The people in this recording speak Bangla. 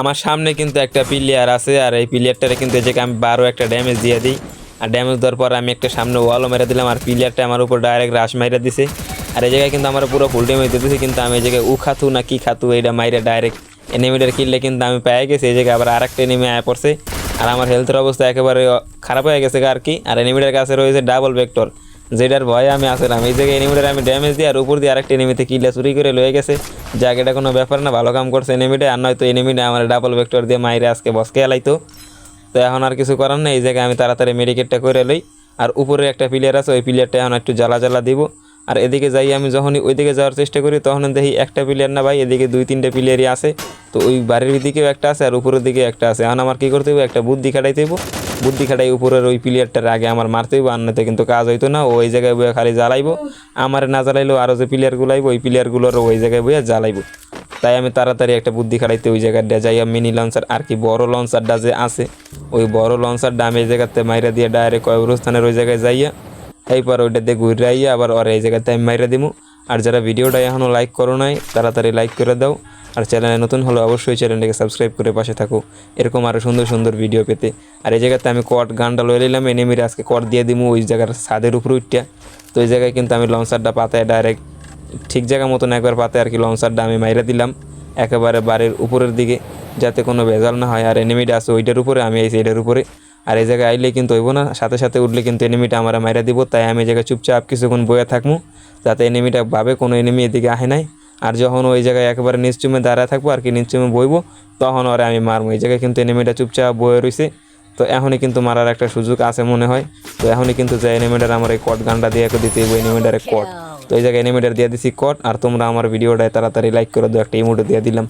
আমার সামনে কিন্তু একটা প্লেয়ার আছে, আর এই প্লেয়ারটারে কিন্তু এই জায়গায় আমি 12 একটা ড্যামেজ দিয়ে দিই। আর ড্যামেজ দেওয়ার পর আমি একটা সামনে ওয়ালও মেরে দিলাম, আর প্লেয়ারটা আমার উপর ডাইরেক্ট রাশ মাইরা দিছে। আর এই জায়গায় কিন্তু আমার পুরো ফুল ড্যামেজ দিতেছে, কিন্তু আমি এই জায়গায় খাতু না কি খাতু এইটা মাইরা ডাইরেক্ট এনিমিটার কিললে কিন্তু আমি পেয়ে গেছি। এই জায়গায় আবার আরেকটা এনিমি আয়া পড়ছে, আর আমার হেলথের অবস্থা একেবারে খারাপ হয়ে গেছে আর কি। আর এনিমিটার কাছে রয়েছে ডাবল ভেক্টর, যেটার ভয়ে আমি আসলাম। এই জায়গায় এনিমিটার আমি ড্যামেজ দিই, আর উপর দিয়ে আরেকটা এনিমিতে কিলটা চুরি করে লয়ে গেছে। যাক, এটা কোনো ব্যাপার না, ভালো কাম করছে এনিমিটা। আর নয়তো এনিমিটা আমার ডাবল ভেক্টর দিয়ে মাইরে আজকে বসকে এলাইতো। তো এখন আর কিছু করার নেই, এই জায়গায় আমি তাড়াতাড়ি মেডিকেটটা করে লই। আর উপরে একটা প্লেয়ার আছে, ওই প্লেয়ারটা এখন একটু জ্বালা জ্বালা দিব। আর এদিকে যাই, আমি যখনই ওইদিকে যাওয়ার চেষ্টা করি তখন দেখি একটা প্লেয়ার না ভাই, এদিকে 2-3টে প্লেয়ারই আছে। তো ওই বাড়ির দিকেও একটা আছে, আর উপরের দিকে একটা আছে। এখন আমার কী করতে হবে, একটা বুদ্ধি খাটাইতে হইব। বুদ্ধি খাটাই উপরের ওই প্লেয়ারটার আগে আমার মারতে হইব, আর নয়তো কিন্তু কাজ হইতো না। ওই জায়গায় বইয়া খালি জ্বালাইবো, আমার না জ্বালাইলেও আরও যে প্লেয়ারগুলো আইব ওই প্লেয়ারগুলোরও ওই জায়গায় বইয়া জ্বালাইবো। তাই আমি তাড়াতাড়ি একটা বুদ্ধি খাটাইতে ওই জায়গাটা যাইয়া মিনি লঞ্চার আর কি বড় লঞ্চারটা যে আছে, ওই বড় লঞ্চারটা আমি এই জায়গাতে মাইরা দিয়ে ডাইরেক্ট কবরস্থানের ওই জায়গায় যাইয়া এইবার ওইটাতে ঘুরে আইয়া আবার ওর এই জায়গাতে আমি মাইরা দিমু। আর যারা ভিডিওটা এখনও লাইক করো নাই তাড়াতাড়ি লাইক করে দাও, আর চ্যানেলে নতুন হলে অবশ্যই চ্যানেলটাকে সাবস্ক্রাইব করে পাশে থাকো এরকম আরও সুন্দর সুন্দর ভিডিও পেতে। আর এই জায়গাতে আমি কট গানটা লয়ে নিলাম, এনিমির আজকে কট দিয়ে দিমু ওই জায়গার ছাদের উপর উঠটা। তো ওই জায়গায় কিন্তু আমি লঞ্চারটা পাতায় ডাইরেক্ট ঠিক জায়গা মতন একবার পাতায় আর কি লঞ্চারটা আমি মাইরা দিলাম একেবারে বাড়ির উপরের দিকে, যাতে কোনো ভেজাল না হয়। আর এনিমিটা আছে ওইটার উপরে, আমি এই সাইডের উপরে। আর এই জায়গায় আইলে কিন্তু হইব না, সাথে সাথে উঠলে কিন্তু এনিমিটা আমরা মাইরা দিব। তাই আমি এই জায়গায় চুপচাপ কিছুক্ষণ বয়ে থাকবো, যাতে এনিমিটা ভাবে কোনো এনিমি এদিকে আহে নাই। আর যখন ওই জায়গায় একেবারে নিশ্চুমে দাঁড়ায় থাকবো আর কি, নিশ্চুমে বইবো, তখন ওরে আমি মারবো। এই জায়গায় কিন্তু এনিমিটা চুপচাপ বয়ে রয়েছে, তো এখনই কিন্তু মারার একটা সুযোগ আছে মনে হয়। তো এখনই কিন্তু যে এনিমিটার আমার এই কট গানটা দিয়ে দিতে হইব, এনিমিটারে কট। তো এই জায়গায় এনিমিটার দিয়ে দিছি কট। আর তোমরা আমার ভিডিওটায় তাড়াতাড়ি লাইক করে দাও, একটা ইমোটও দিয়ে দিলাম।